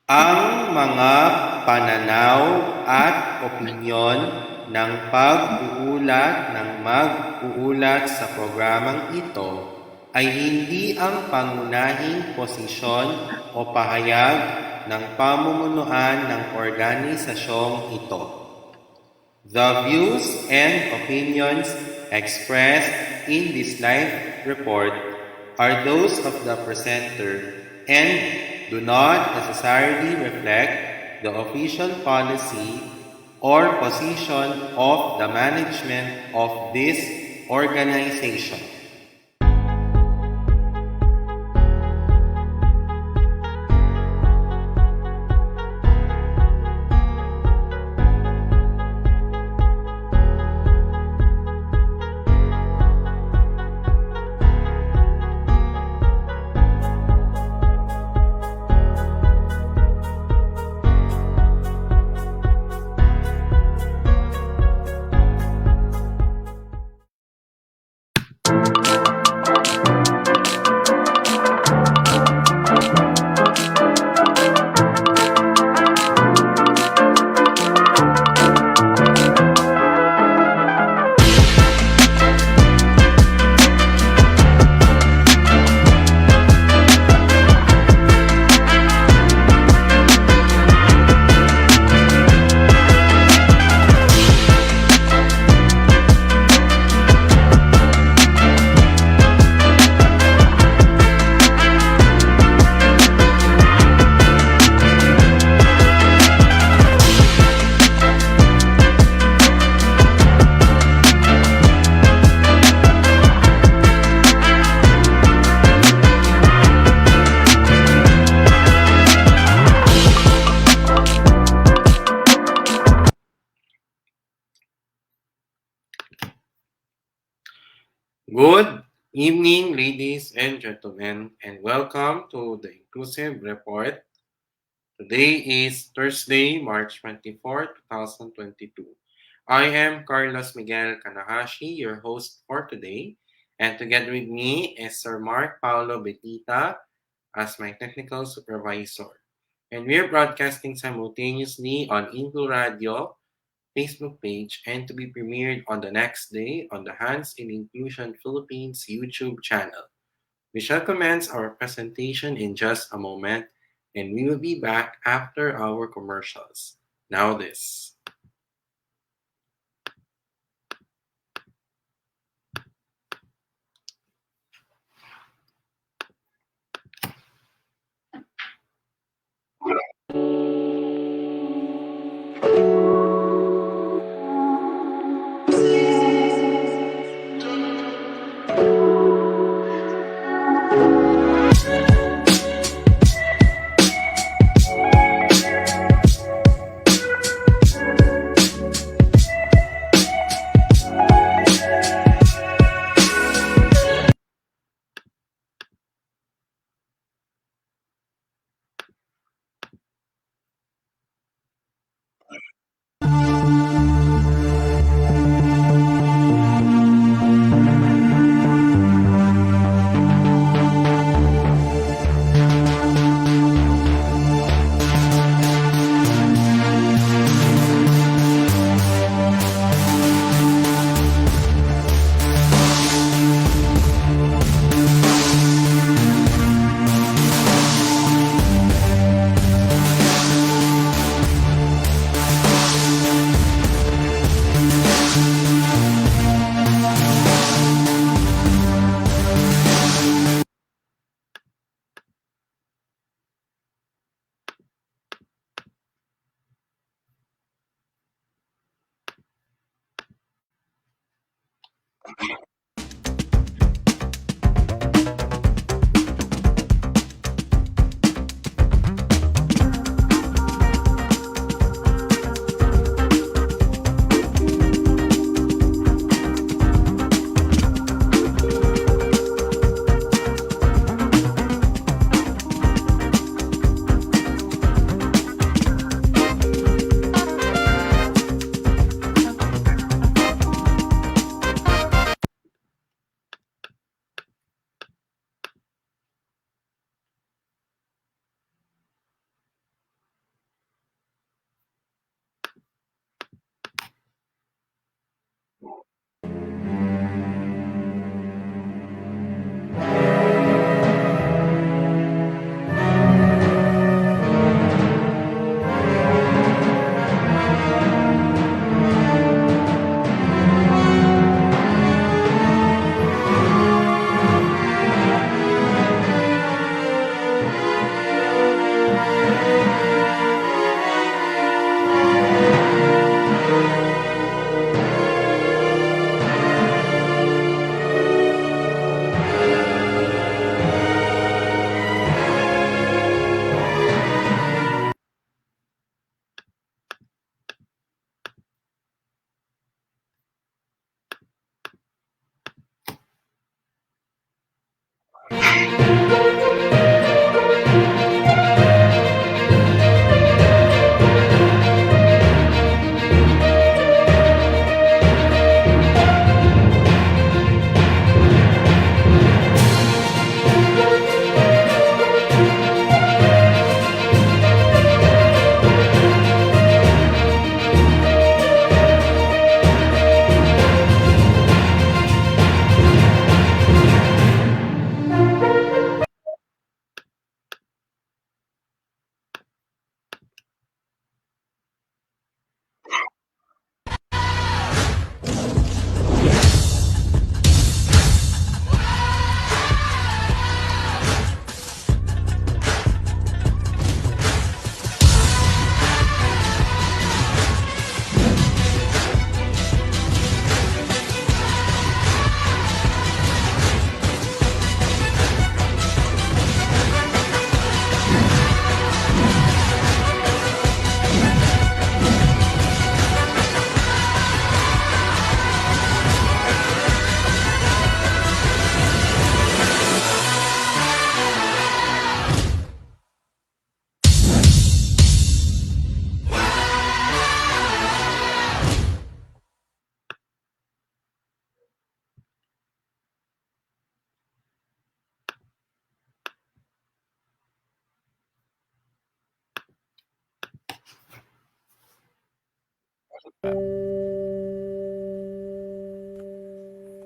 Ang mga pananaw at opinyon ng pag-uulat ng mag-uulat sa programang ito ay hindi ang pangunahing posisyon o pahayag ng pamumunuan ng organisasyong ito. The views and opinions expressed in this live report are those of the presenter and do not necessarily reflect the official policy or position of the management of this organization. Good evening, ladies and gentlemen, and welcome to the Inclusive Report. Today is Thursday, March 24, 2022. I am Carlos Miguel Kanahashi, your host for today, and together with me is Sir Mark Paulo Betita as my technical supervisor. And we are broadcasting simultaneously on InkluRadio Facebook page and to be premiered on the next day on the Hands in Inclusion Philippines YouTube channel. We shall commence our presentation in just a moment and we will be back after our commercials. Now this.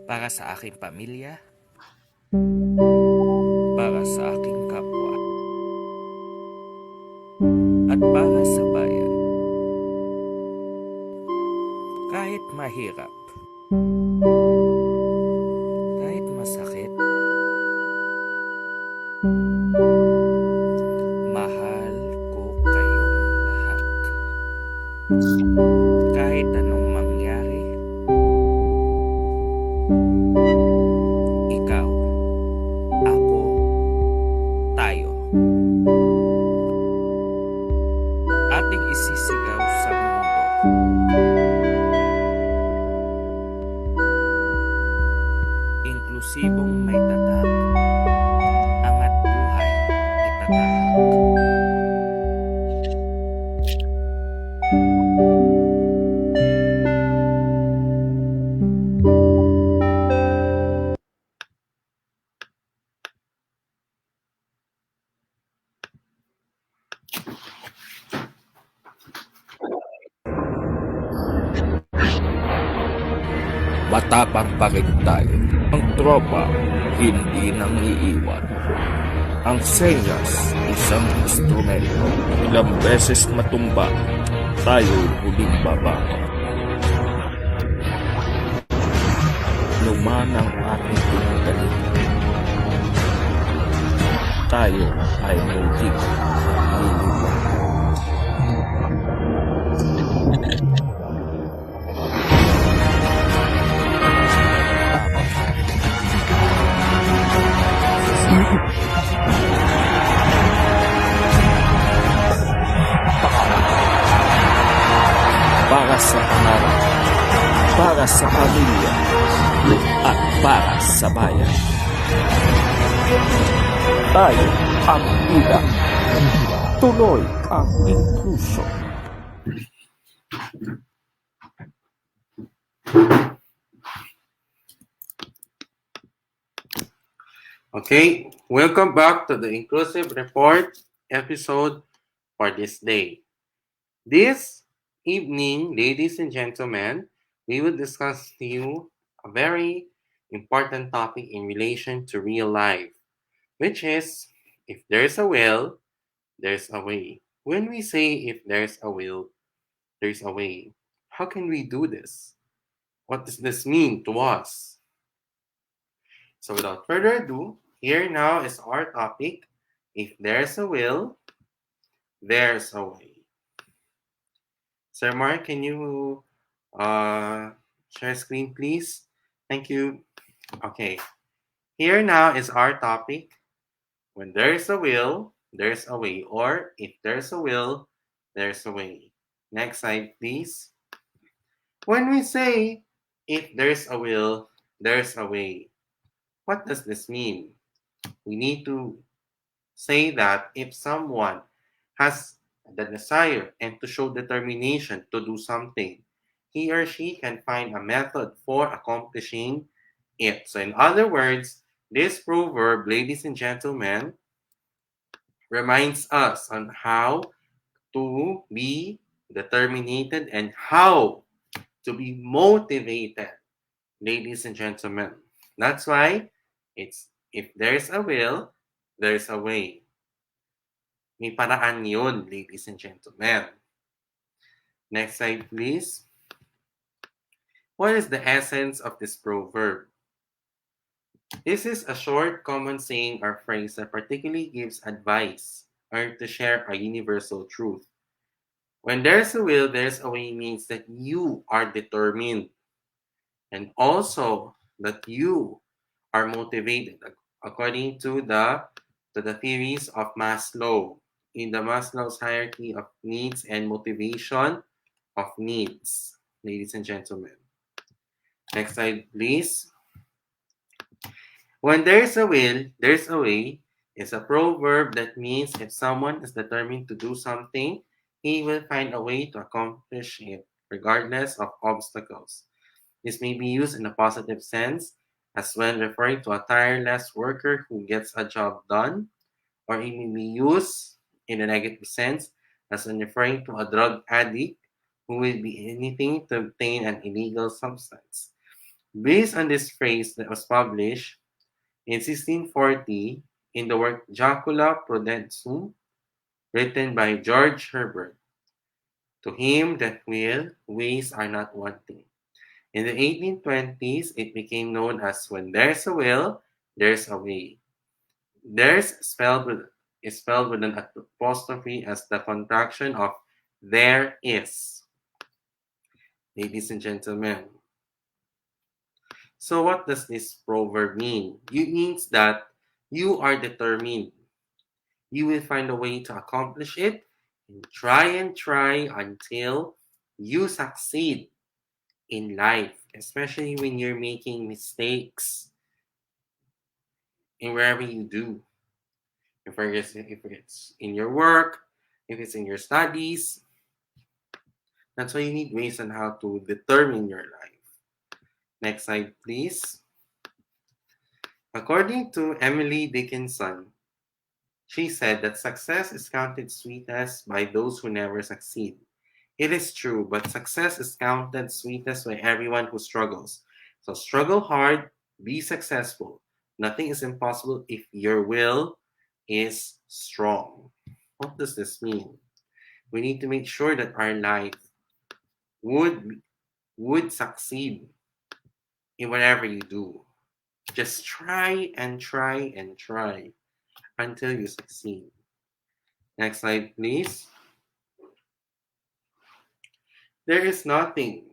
Para sa aking pamilya, para sa aking kapwa, at para sa bayan. Kahit mahirap, kahit masakit, mahal ko kayong lahat. Kahit anong mangyari, ikaw, ako, tayo. Ating isisigaw sa mundo. Inklusibong may tatak, angat buhay itatahak. Matapang pa rin tayo. Ang tropa, hindi nang iiwan. Ang senyas, isang instrumento. Ilang beses matumba, tayo'y huling bababa. Luman ang ating pinagalingan. Tayo ay muling liliwan. para sa pangarap, para sa pamilya, at para sa bayan. Tayo ang ilang. Tuloy ang inclusion. Okay, welcome back to the Inclusive Report episode for this day. This evening, ladies and gentlemen, we will discuss to you a very important topic in relation to real life, which is if there's a will, there's a way. When we say if there's a will, there's a way, how can we do this? What does this mean to us? So without further ado, here now is our topic. If there's a will, there's a way. Sir Mark, can you share screen, please? Thank you. Okay. Here now is our topic. When there's a will, there's a way. Or if there's a will, there's a way. Next slide, please. When we say if there's a will, there's a way, what does this mean? We need to say that if someone has the desire and to show determination to do something, he or she can find a method for accomplishing it. So, in other words, this proverb, ladies and gentlemen, reminds us on how to be determined and how to be motivated, ladies and gentlemen. That's why it's if there's a will, there's a way. May paraan yun, ladies and gentlemen. Next slide, please. What is the essence of this proverb? This is a short common saying or phrase that particularly gives advice or to share a universal truth. When there's a will, there's a way means that you are determined and also that you are motivated according to the theories of Maslow. In the Maslow's hierarchy of needs and motivation of needs, ladies and gentlemen. Next slide, please. When there's a will, there's a way is a proverb that means if someone is determined to do something, he will find a way to accomplish it, regardless of obstacles. This may be used in a positive sense, as when referring to a tireless worker who gets a job done, or it may be used in a negative sense, as when referring to a drug addict who will be anything to obtain an illegal substance. Based on this phrase that was published in 1640 in the work Jacula Prudentium, written by George Herbert, to him that will, ways are not wanting. In the 1820s, it became known as when there's a will, there's a way. There's is spelled with an apostrophe as the contraction of there is. Ladies and gentlemen. So what does this proverb mean? It means that you are determined. You will find a way to accomplish it and try until you succeed in life, especially when you're making mistakes in wherever you do. If it's in your work, if it's in your studies, that's why you need ways on how to determine your life. Next slide, please. According to Emily Dickinson, she said that success is counted sweetest by those who never succeed. It is true, but success is counted sweetest by everyone who struggles. So struggle hard, be successful. Nothing is impossible if your will is strong. What does this mean? We need to make sure that our life would succeed in whatever you do. Just try and try and try until you succeed. Next slide, please. There is nothing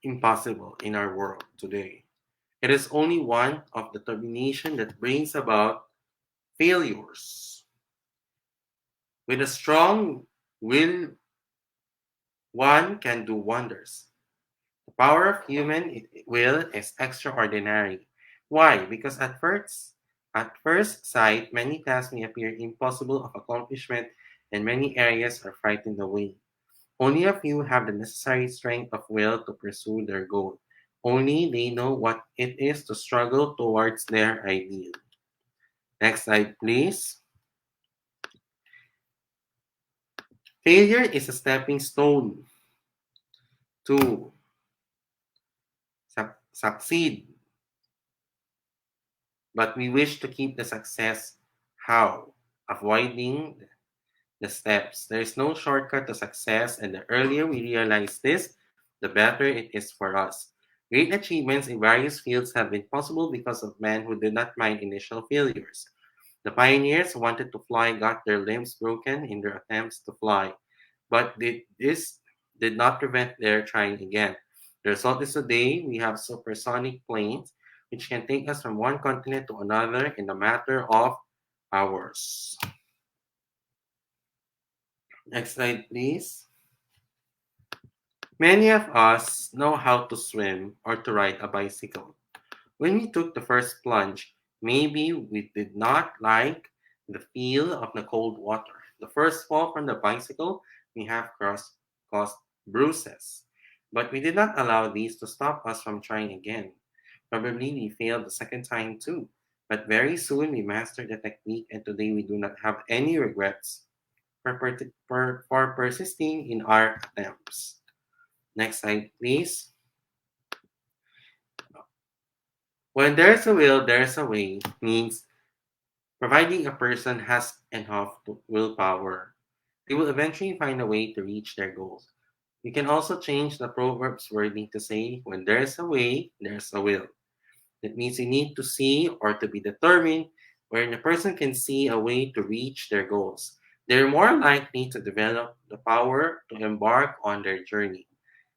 impossible in our world today. It is only one of determination that brings about failures. With a strong will one can do wonders. The power of human will is extraordinary. Why? Because at first sight, many tasks may appear impossible of accomplishment and many areas are frightened away. Only a few have the necessary strength of will to pursue their goal. Only they know what it is to struggle towards their ideal. Next slide, please. Failure is a stepping stone to succeed, but we wish to keep the success. How? Avoiding the steps. There is no shortcut to success, and the earlier we realize this, the better it is for us. Great achievements in various fields have been possible because of men who did not mind initial failures. The pioneers who wanted to fly got their limbs broken in their attempts to fly, but this did not prevent their trying again. The result is today we have supersonic planes which can take us from one continent to another in a matter of hours. Next slide, please. Many of us know how to swim or to ride a bicycle. When we took the first plunge, maybe we did not like the feel of the cold water. The first fall from the bicycle may have caused bruises, but we did not allow these to stop us from trying again. Probably we failed the second time too, but very soon we mastered the technique and today we do not have any regrets for persisting in our attempts. Next slide, please. When there's a will, there's a way means providing a person has enough willpower, they will eventually find a way to reach their goals. You can also change the proverb's wording to say, when there's a way, there's a will. That means you need to see or to be determined wherein a person can see a way to reach their goals. They're more likely to develop the power to embark on their journey.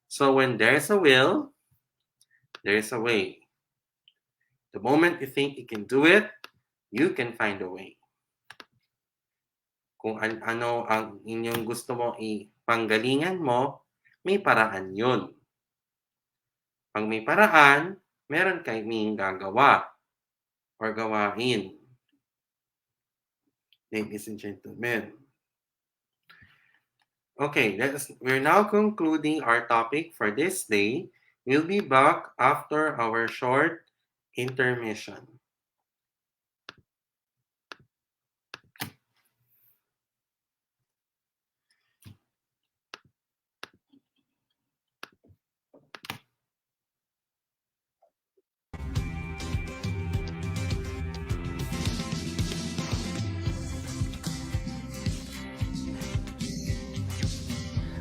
So when there's a will, there's a way. The moment you think you can do it, you can find a way. Kung ano ang inyong gusto mo ipanggalingan mo, may paraan yun. Pag may paraan, meron kaming gagawa or gawain. Ladies and gentlemen. Okay, we're now concluding our topic for this day. We'll be back after our short intermission.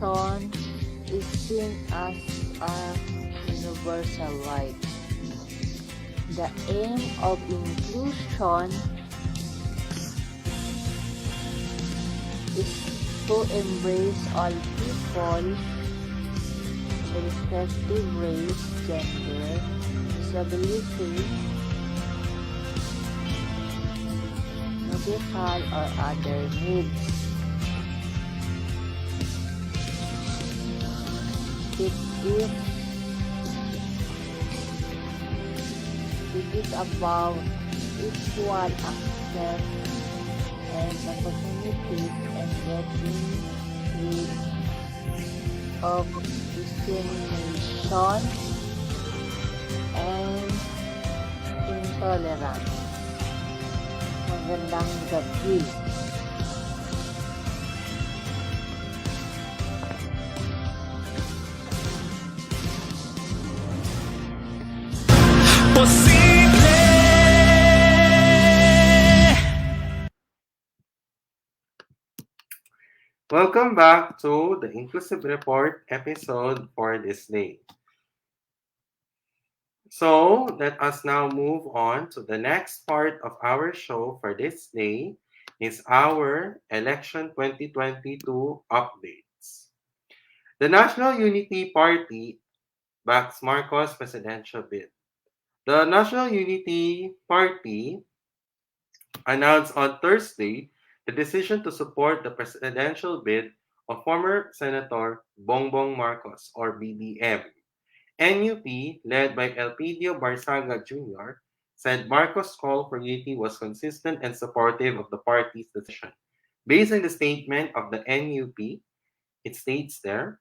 Inclusion is seen as a universal right. The aim of inclusion is to embrace all people, irrespective race, gender, disability, medical or other needs. It is about equal access and opportunities and getting rid of discrimination and intolerance. Magandang gabi. Welcome back to the Inclusive Report episode for this day. So let us now move on to the next part of our show for this day is our election 2022 updates. The National Unity Party backs Marcos presidential bid. The National Unity Party announced on Thursday the decision to support the presidential bid of former Senator Bongbong Marcos or BBM. NUP, led by Elpidio Barsaga Jr., said Marcos' call for unity was consistent and supportive of the party's decision. Based on the statement of the NUP, it states there,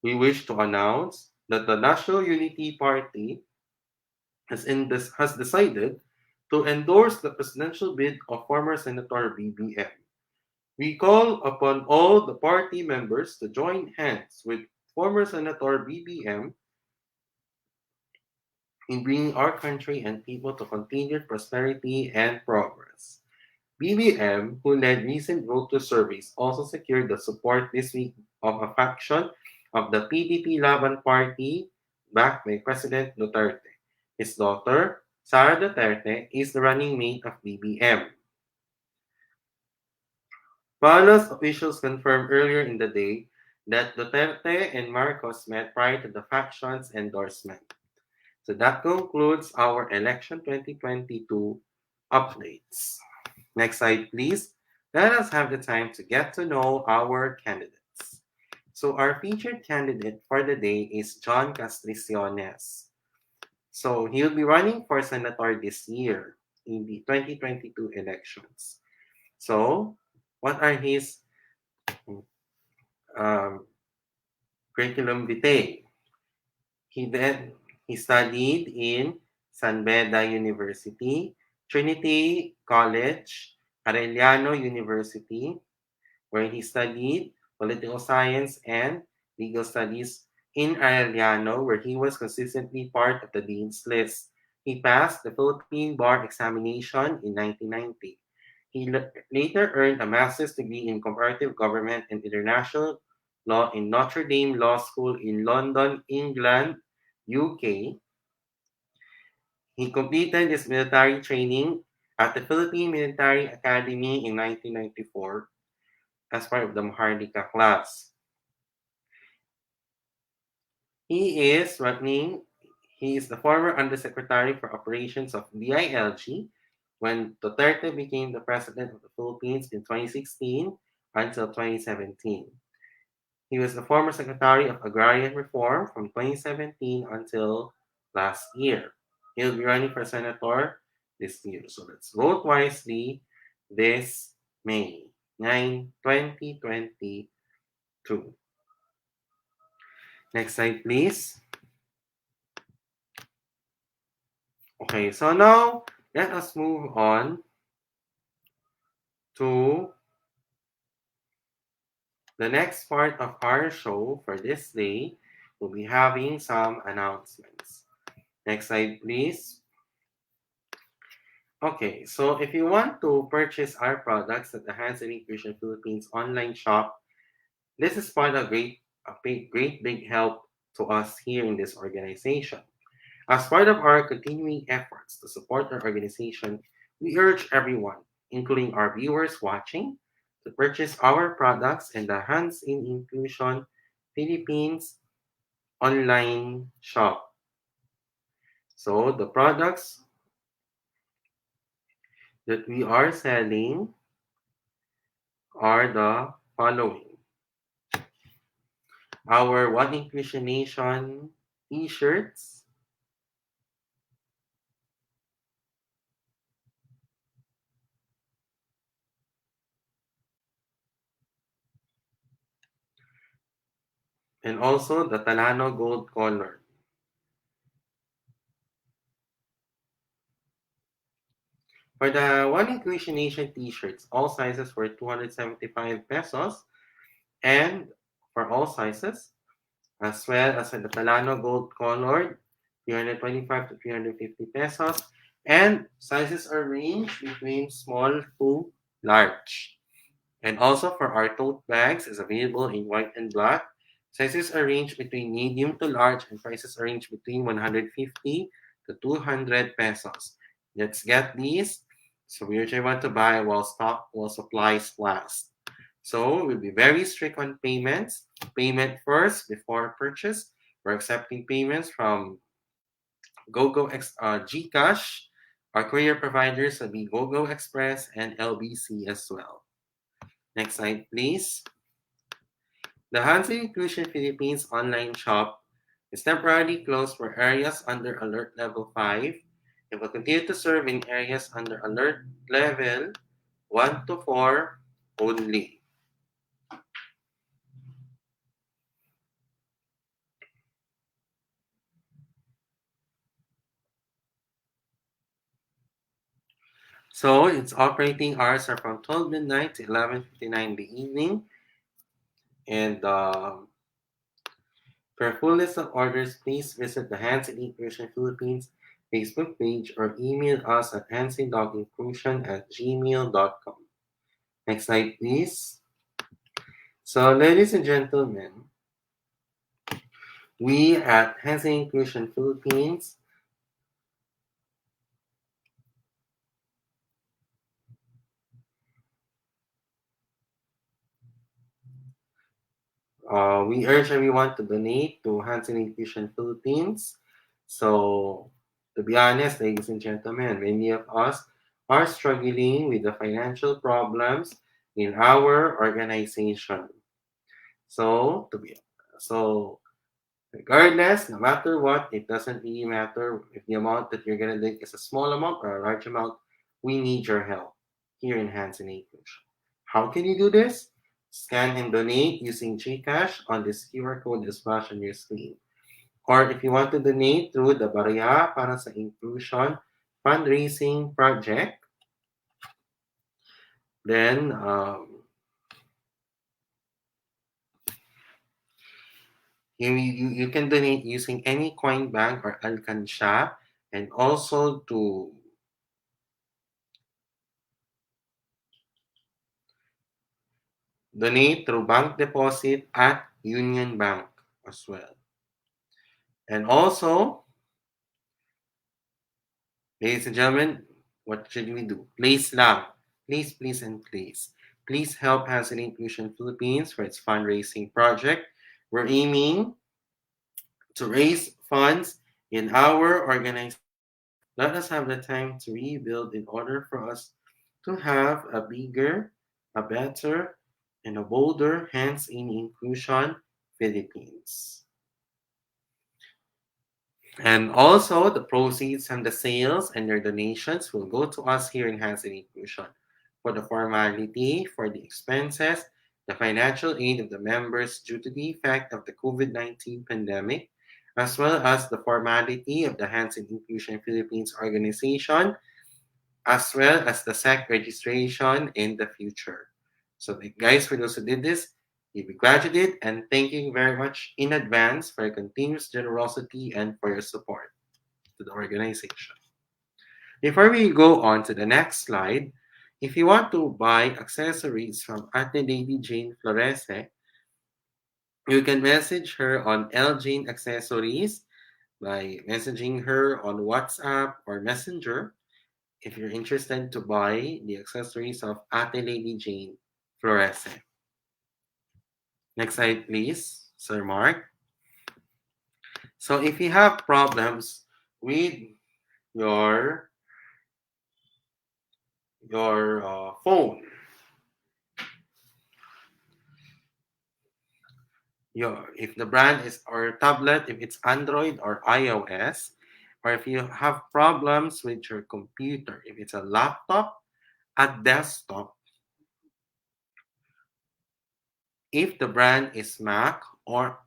we wish to announce that the National Unity Party has decided to endorse the presidential bid of former Senator BBM. We call upon all the party members to join hands with former Senator BBM in bringing our country and people to continued prosperity and progress. BBM, who led recent voter surveys, also secured the support this week of a faction of the PDP Laban Party backed by President Duterte. His daughter, Sara Duterte, is the running mate of BBM. Palace officials confirmed earlier in the day that Duterte and Marcos met prior to the faction's endorsement. So that concludes our election 2022 updates. Next slide, please. Let us have the time to get to know our candidates. So our featured candidate for the day is John Castriciones. So he'll be running for senator this year in the 2022 elections. So what are his um, curriculum vitae? He studied in San Beda University, Trinity College, Arellano University, where he studied political science and legal studies in Arellano, where he was consistently part of the dean's list. He passed the Philippine Bar examination in 1990. He later earned a master's degree in comparative government and international law in Notre Dame Law School in London, England, UK. He completed his military training at the Philippine Military Academy in 1994 as part of the Maharlika class. He is running, he is the former Undersecretary for Operations of DILG when Duterte became the President of the Philippines in 2016 until 2017. He was the former Secretary of Agrarian Reform from 2017 until last year. He'll be running for Senator this year. So let's vote wisely this May 9, 2022. Next slide, please. Okay, so now let us move on to the next part of our show for this day. We'll be having some announcements. Next slide, please. Okay, so if you want to purchase our products at the HNI Philippines online shop, this is part of great big help to us here in this organization. As part of our continuing efforts to support our organization, we urge everyone, including our viewers watching, to purchase our products in the Hands in Inclusion Philippines online shop. So the products that we are selling are the following. Our One Inclusion Nation t-shirts, and also the Talano Gold Color. For the One Inclusion Nation t-shirts, all sizes were 275 pesos, and for all sizes, as well as for the Talano Gold Colored, 325 to 350 pesos, and sizes are ranged between small to large. And also for our tote bags is available in white and black. Sizes are ranged between medium to large and prices are ranged between 150 to 200 pesos. Let's get these. So we usually want to buy while supplies last. So we'll be very strict on payments. Payment first before purchase. We're accepting payments from GCash. Our courier providers will be GoGo Express and LBC as well. Next slide, please. The Hansen Inclusion Philippines online shop is temporarily closed for areas under Alert Level 5. It will continue to serve in areas under Alert Level 1 to 4 only. So its operating hours are from 12 midnight to 11:59 in the evening. And for a full list of orders, please visit the Hands and Inclusion Philippines Facebook page or email us at handsanddoginclusion@gmail.com. Next slide, please. So, ladies and gentlemen, we at Hands and Inclusion Philippines, we urge everyone to donate to Hands and Inclusion Philippines. So, to be honest, ladies and gentlemen, many of us are struggling with the financial problems in our organization. So, so regardless, no matter what, it doesn't really matter if the amount that you're gonna take is a small amount or a large amount. We need your help here in Hands and Inclusion. How can you do this? Scan and donate using GCash on this QR code is flashed on your screen. Or if you want to donate through the Barya para sa Inclusion fundraising project, then you can donate using any coin bank or alcansha, and also to donate through bank deposit at Union Bank as well. And also, ladies and gentlemen, what should we do? Please lang. Please, please, and please. Please help Hands and Inclusion Philippines for its fundraising project. We're aiming to raise funds in our organization. Let us have the time to rebuild in order for us to have a bigger, a better, and a bolder Hands in Inclusion Philippines. And also, the proceeds from the sales and their donations will go to us here in Hands in Inclusion for the formality, for the expenses, the financial aid of the members due to the effect of the COVID-19 pandemic, as well as the formality of the Hands in Inclusion Philippines organization, as well as the SEC registration in the future. So, guys, for those who did this, you be glad you did, and thank you very much in advance for your continuous generosity and for your support to the organization. Before we go on to the next slide, if you want to buy accessories from Ate Lady Jane Florese, you can message her on L Jane Accessories by messaging her on WhatsApp or Messenger if you're interested to buy the accessories of Ate Lady Jane Florese. Next slide, please, Sir Mark. So if you have problems with your phone, if the brand is or tablet, if it's Android or iOS, or if you have problems with your computer, if it's a laptop, a desktop, if the brand is Mac or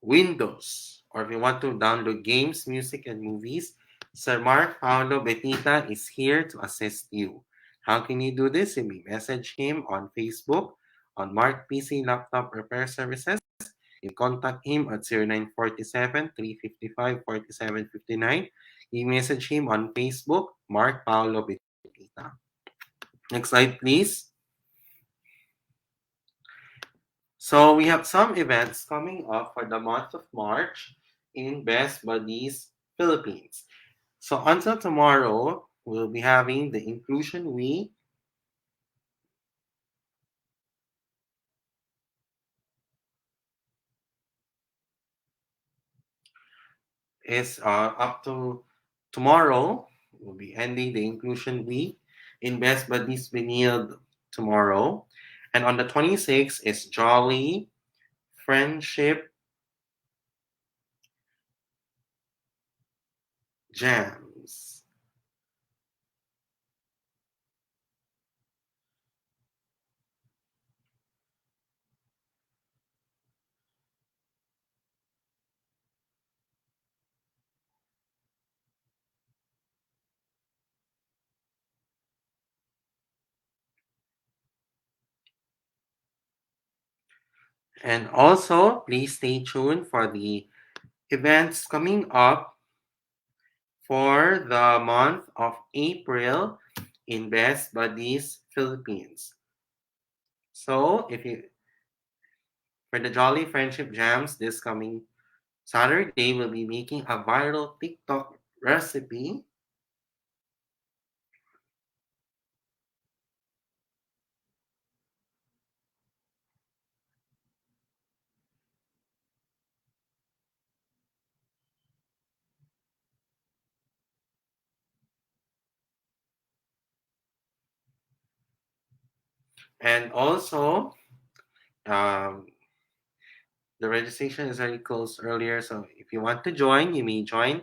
Windows, or if you want to download games, music, and movies, Sir Mark Paolo Betita is here to assist you. How can you do this? You may message him on Facebook on Mark PC Laptop Repair Services. You contact him at 0947-355-4759. You message him on Facebook, Mark Paolo Betita. Next slide, please. So we have some events coming up for the month of March in Best Buddies Philippines. So until tomorrow, we'll be having the Inclusion Week. Is up to tomorrow. We'll be ending the Inclusion Week in Best Buddies Benilde tomorrow. And on the 26th is Jolly friendship jams. And also, please stay tuned for the events coming up for the month of April in Best Buddies Philippines. So, if you for the Jolly Friendship Jams this coming Saturday, we'll be making a viral TikTok recipe. And also, um, the registration is already closed earlier. So if you want to join, you may join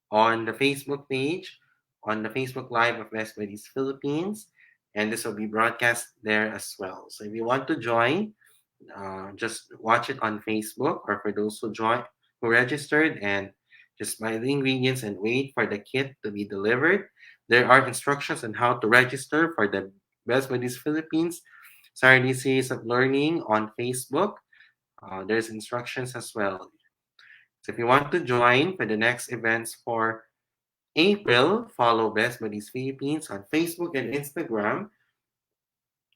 on the Facebook page, on the Facebook Live of Best Buddies Philippines, and this will be broadcast there as well. So if you want to join, just watch it on Facebook, or for those who registered, and just buy the ingredients and wait for the kit to be delivered. There are instructions on how to register for the Best Buddies Philippines Saturday series of learning on Facebook. There's instructions as well. So if you want to join for the next events for April, follow Best Buddies Philippines on Facebook and Instagram.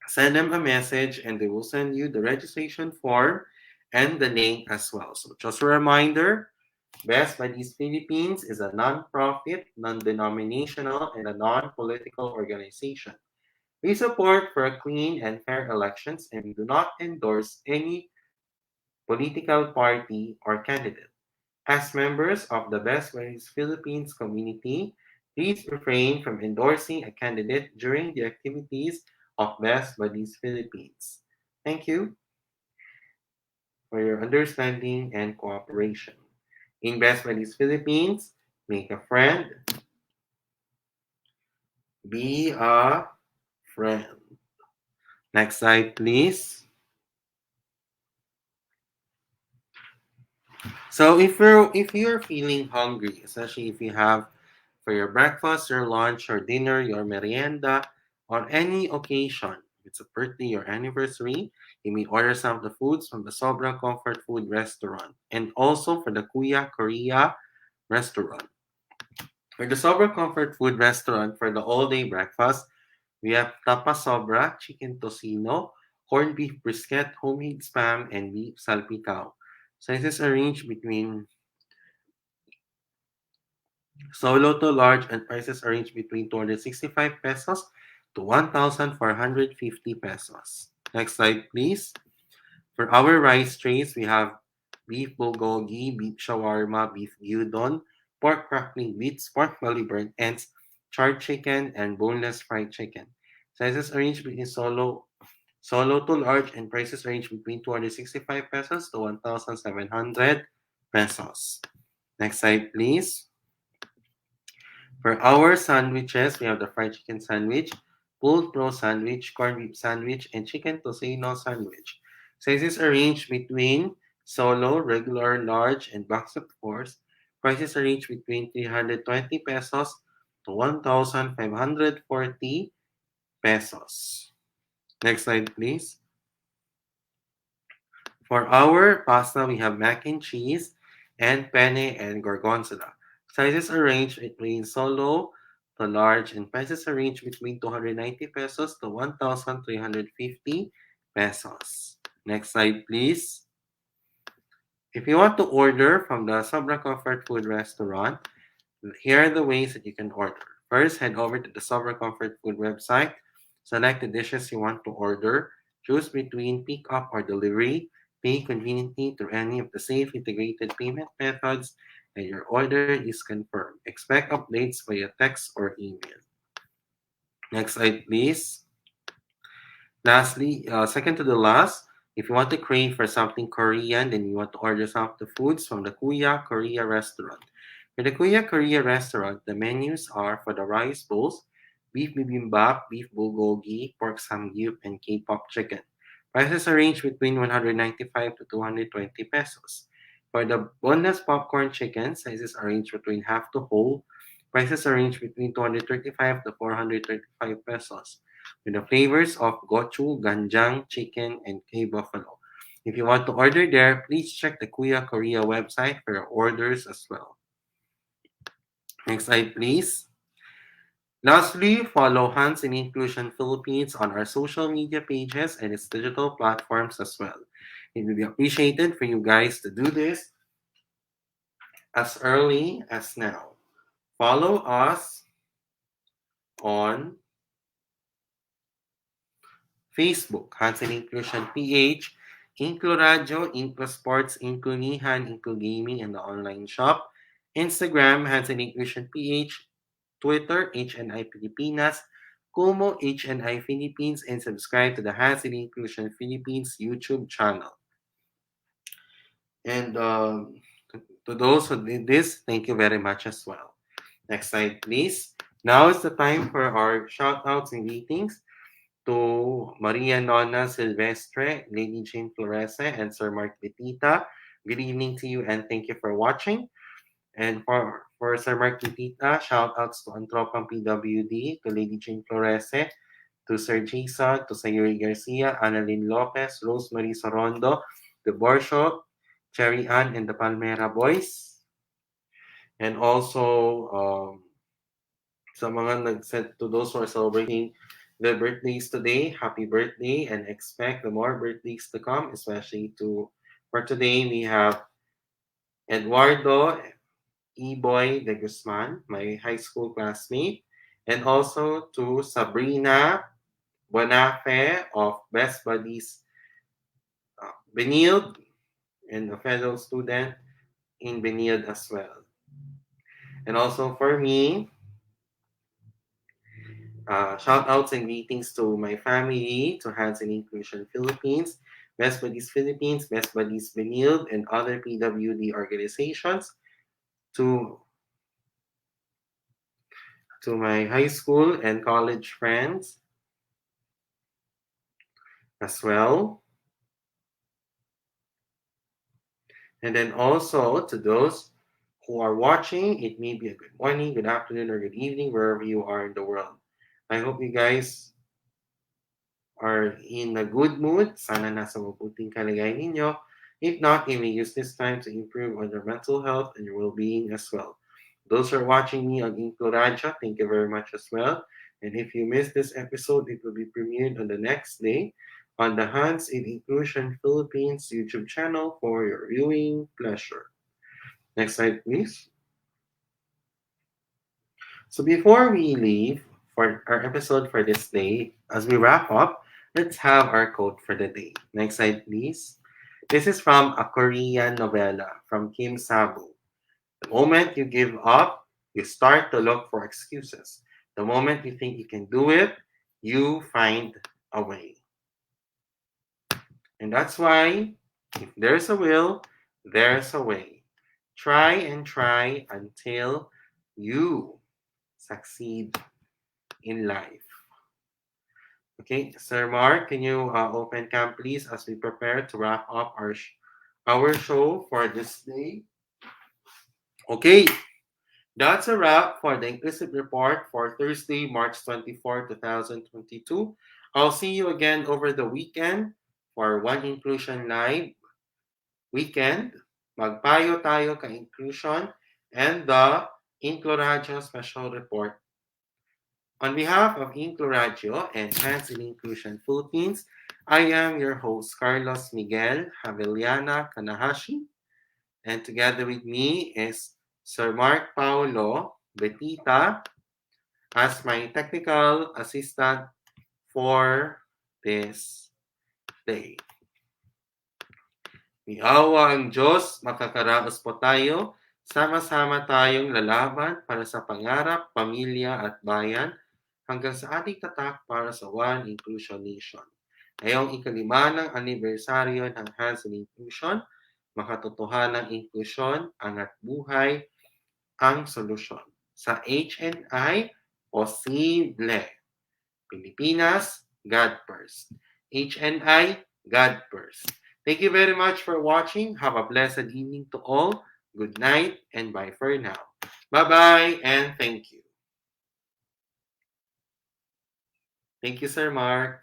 Send them a message and they will send you the registration form and the link as well. So just a reminder, Best Buddies Philippines is a non-profit, non-denominational, and a non-political organization. We support for clean and fair elections, and we do not endorse any political party or candidate. As members of the Best Buddies Philippines community, please refrain from endorsing a candidate during the activities of Best Buddies Philippines. Thank you for your understanding and cooperation. In Best Buddies Philippines, make a friend, be a friend. Next slide, please. So if you're feeling hungry, especially if you have for your breakfast, your lunch, your dinner, your merienda, on any occasion, if it's a birthday or anniversary, you may order some of the foods from the Sobra Comfort Food Restaurant and also for the Kuya Korea Restaurant. For the Sobra Comfort Food Restaurant, for the all-day breakfast, we have tapa sobra, chicken tocino, corned beef brisket, homemade spam, and beef salpicao. Sizes are ranged between solo to large, and prices are ranged between 265 pesos to 1,450 pesos. Next slide, please. For our rice trays, we have beef bulgogi, beef shawarma, beef gyudon, pork crackling bits, pork belly burnt ends, charred chicken, and boneless fried chicken. Sizes are ranged between solo to large, and prices range between 265 pesos to 1,700 pesos. Next slide, please. For our sandwiches, we have the fried chicken sandwich, pulled pro sandwich, corned beef sandwich, and chicken tocino sandwich. Sizes are ranged between solo, regular, large, and box of fours. Prices are ranged between 320 pesos to 1,540 pesos. Next slide, please. For our pasta, we have mac and cheese and penne and gorgonzola. Sizes are ranged between solo to large, and prices are ranged between 290 pesos to 1,350 pesos. Next slide, please. If you want to order from the Sobra Comfort Food Restaurant, here are the ways that you can order. First, head over to the Sobra Comfort Food website, select the dishes you want to order, choose between pick up or delivery, pay conveniently through any of the safe integrated payment methods, and your order is confirmed. Expect updates via text or email. Next slide, please. Lastly, second to the last, If you want to crave for something Korean, then you want to order some of the foods from the Kuya Korea restaurant. For the Kuya Korea restaurant, the menus are for the rice bowls, beef bibimbap, beef bulgogi, pork samgyup, and K-pop chicken. Prices are range between 195 to 220 pesos. For the boneless popcorn chicken, sizes are range between half to whole. Prices are range between 235 to 435 pesos with the flavors of gochu, ganjang, chicken, and K-buffalo. If you want to order there, please check the Kuya Korea website for your orders as well. Next slide, please. Lastly, follow Hands in Inclusion Philippines on our social media pages and its digital platforms as well. It would be appreciated for you guys to do this as early as now. Follow us on Facebook, Hands in Inclusion PH, InkluRadyo, InkluSports, InkluNihan, InkluGaming, and the online shop. Instagram, Hands in Inclusion PH, Twitter, HNI Pilipinas, Kumu, HNI Philippines, and subscribe to the Hands in Inclusion Philippines YouTube channel. And to those who did this, thank you very much as well. Next slide, please. Now is the time for our shout outs and greetings to Maria Nona Silvestre, Lady Jane Florese, and Sir Mark Vitita. Good evening to you and thank you for watching. And for Sir Mark Vitita, shout outs to Antropang PWD, to Lady Jane Florese, to Sir Jason, to Sayuri Garcia, Annalyn Lopez, Rosemary Sorondo, the Borsho, Cherry Ann, and the Palmera Boys. And also, sa mga nag-set to those who are celebrating their birthdays today, happy birthday and expect the more birthdays to come, especially for today we have Eduardo E-Boy de Guzman, my high school classmate, and also to Sabrina Bonafe of Best Buddies Benilde and a fellow student in Benilde as well. And also for me, shout outs and greetings to my family, to Hands in Inclusion Philippines, Best Buddies Philippines, Best Buddies Benilde, and other PWD organizations, to my high school and college friends as well. And then also to those who are watching, it may be a good morning, good afternoon, or good evening, wherever you are in the world. I hope you guys are in a good mood. Sana nasa mabuting kalagayan ninyo. If not, you may use this time to improve on your mental health and your well-being as well. Those who are watching me on InkluRadyo, thank you very much as well. And if you missed this episode, it will be premiered on the next day on the Hands in Inclusion Philippines YouTube channel for your viewing pleasure. Next slide, please. So before we leave for our episode for this day, as we wrap up, let's have our quote for the day. Next slide, please. This is from a Korean novella from Kim Sabu. The moment you give up, you start to look for excuses. The moment you think you can do it, you find a way. And that's why, if there's a will, there's a way. Try and try until you succeed in life. Okay, Sir Mark, can you open cam please as we prepare to wrap up our show for this day? Okay, that's a wrap for the Inclusive Report for Thursday, March 24, 2022. I'll see you again over the weekend for One Inclusion Live weekend. Magpayo tayo ka inclusion and the InkluRadyo Special Report. On behalf of InkluRadyo and Hands in Inclusion Philippines, I am your host, Carlos Miguel Javeliana Kanahashi, and together with me is Sir Mark Paulo Betita as my technical assistant for this day. Miawa ang Diyos, makakaraos po tayo, sama-sama tayong lalaban para sa pangarap, pamilya at bayan hanggang sa ating tatak para sa One Inclusion Nation. Ngayong ikalima ng anibersaryo ng Hands in Inclusion, makatotohanang inklusyon, angat buhay, ang solusyon. Sa HNI, posible. Pilipinas, God first. HNI, God first. Thank you very much for watching. Have a blessed evening to all. Good night and bye for now. Bye-bye and thank you. Thank you, Sir Mark.